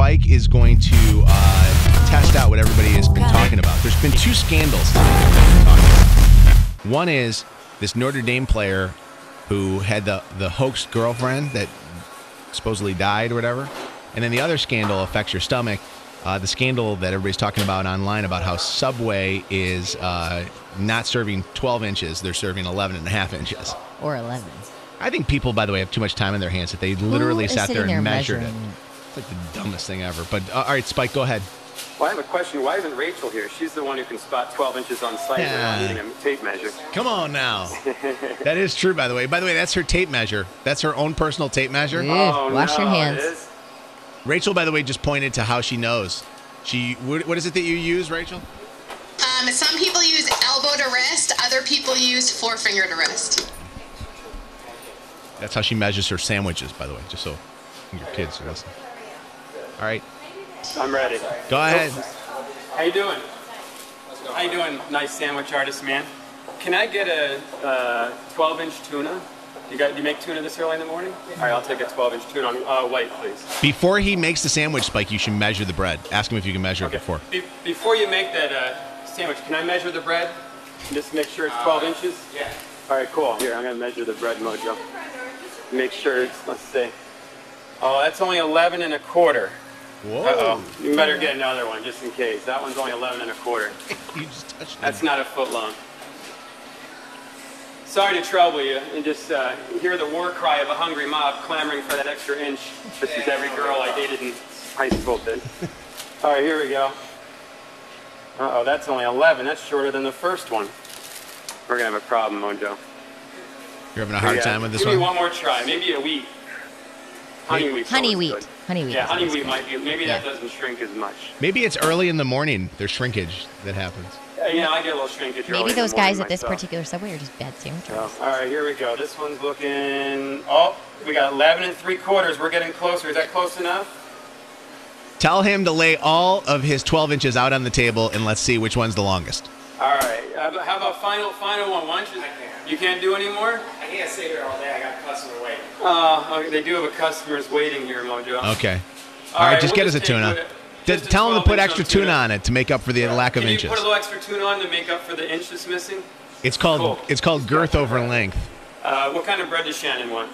Spike is going to test out what everybody has been talking about. There's been two scandals One is this Notre Dame player who had the hoax girlfriend that supposedly died or whatever. And then the other scandal affects your stomach. The scandal that everybody's talking about online about how Subway is not serving 12 inches. They're serving 11 and a half inches. Or 11. I think people, by the way, have too much time in their hands that they literally sat there and measured it. It's like the dumbest thing ever. But all right, Spike, go ahead. Well, I have a question. Why isn't Rachel here? She's the one who can spot 12 inches on site without needing a tape measure. Come on now. That is true, by the way. By the way, that's her tape measure. That's her own personal tape measure. Oh, wash your hands. Rachel, by the way, just pointed to how she knows. What is it that you use, Rachel? Some people use elbow to wrist. Other people use forefinger to wrist. That's how she measures her sandwiches, by the way, just so your kids are listening. All right. I'm ready. Go ahead. How you doing? How you doing, nice sandwich artist, man? Can I get a 12-inch tuna? You make tuna this early in the morning? All right, I'll take a 12-inch tuna on white, please. Before he makes the sandwich, Spike, you should measure the bread. Ask him if you can measure it before. Before you make that sandwich, can I measure the bread? Just make sure it's 12 inches? Yeah. All right, cool. Here, I'm going to measure the bread, Mojo. Make sure it's, let's see. Oh, that's only 11 and a quarter. Whoa. Uh-oh. You better get another one, just in case. That one's only 11 and a quarter. You just touched it. That's not a foot long. Sorry to trouble you, and just hear the war cry of a hungry mob clamoring for that extra inch. This is every girl I dated in high school did. All right, here we go. Uh-oh, that's only 11. That's shorter than the first one. We're going to have a problem, Mojo. You're having a hard time with this one? one? Give me one more try. Maybe a wheat. Honey wheat. Honey wheat. Honey wheat. Yeah, honey wheat might be. Maybe that doesn't shrink as much. Maybe it's early in the morning. There's shrinkage that happens. Yeah, I get a little shrinkage. Maybe those guys at this particular Subway are just bad sandwich artists. All right, here we go. This one's looking. Oh, we got 11 and 3/4. We're getting closer. Is that close enough? Tell him to lay all of his 12 inches out on the table, and let's see which one's the longest. All right. How about final one? One? You can't do any more? I can't sit here all day. I got a customer waiting. Okay, they do have a customers waiting here, Mojo. Okay. All right, just get us a tuna. Tell him to put extra tuna on it to make up for the lack of inches. Can you put a little extra tuna on to make up for the inch that's missing? It's called girth over length. What kind of bread does Shannon want?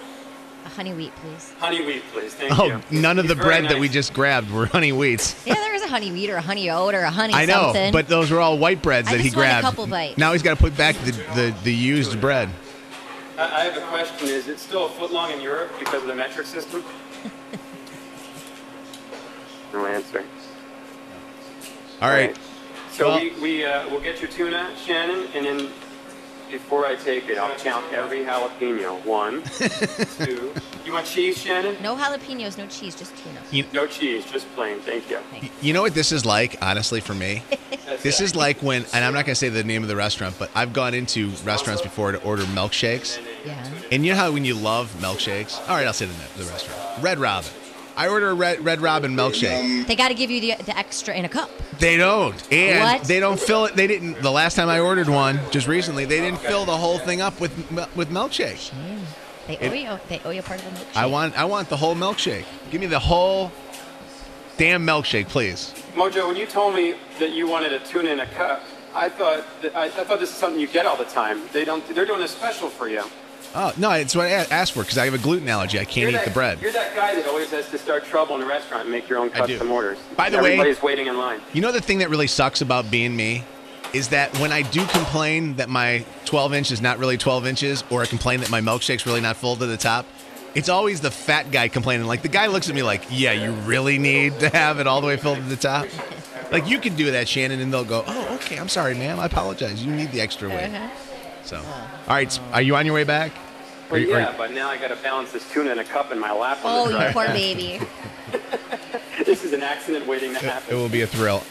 A honey wheat, please. Honey wheat, please. Thank you. Oh, none of the bread that we just grabbed were honey wheats. Yeah, there was a honey wheat or a honey oat or a honey I know, something. but those were all white breads that he grabbed. I just want a couple bites. Now he's got to put back the used bread. I have a question. Is it still a footlong in Europe because of the metric system? No answer. All right. So we'll get your tuna, Shannon, and then before I take it, I'll count every jalapeno. 1, 2. You want cheese, Shannon? No jalapenos, no cheese, just tuna. No cheese, just plain. Thank you. You know what this is like, honestly, for me? This is like when, and I'm not going to say the name of the restaurant, but I've gone into restaurants before to order milkshakes. Yeah. And you know how when you love milkshakes? All right, I'll say the restaurant. Red Robin. I order a Red Robin milkshake. They got to give you the extra in a cup. They don't. And what? They don't fill it. They didn't. The last time I ordered one, just recently, they didn't fill the whole thing up with milkshake. Shame. They owe you part of the milkshake. I want the whole milkshake. Give me the whole damn milkshake, please. Mojo, when you told me that you wanted a tuna in a cup, I thought this is something you get all the time. They're doing a special for you. Oh, no, it's what I asked for because I have a gluten allergy. I can't eat the bread. You're that guy that always has to start trouble in a restaurant and make your own custom orders. By the way, everybody's waiting in line. You know the thing that really sucks about being me is that when I do complain that my 12 inch is not really 12 inches or I complain that my milkshake's really not full to the top, it's always the fat guy complaining. Like, the guy looks at me like, yeah, you really need to have it all the way filled to the top? Like, you can do that, Shannon, and they'll go, oh, okay, I'm sorry, ma'am. I apologize. You need the extra weight. So, all right, are you on your way back? Well, yeah, but now I got to balance this tuna in a cup in my lap. Oh, you poor baby. This is an accident waiting to happen. It will be a thrill.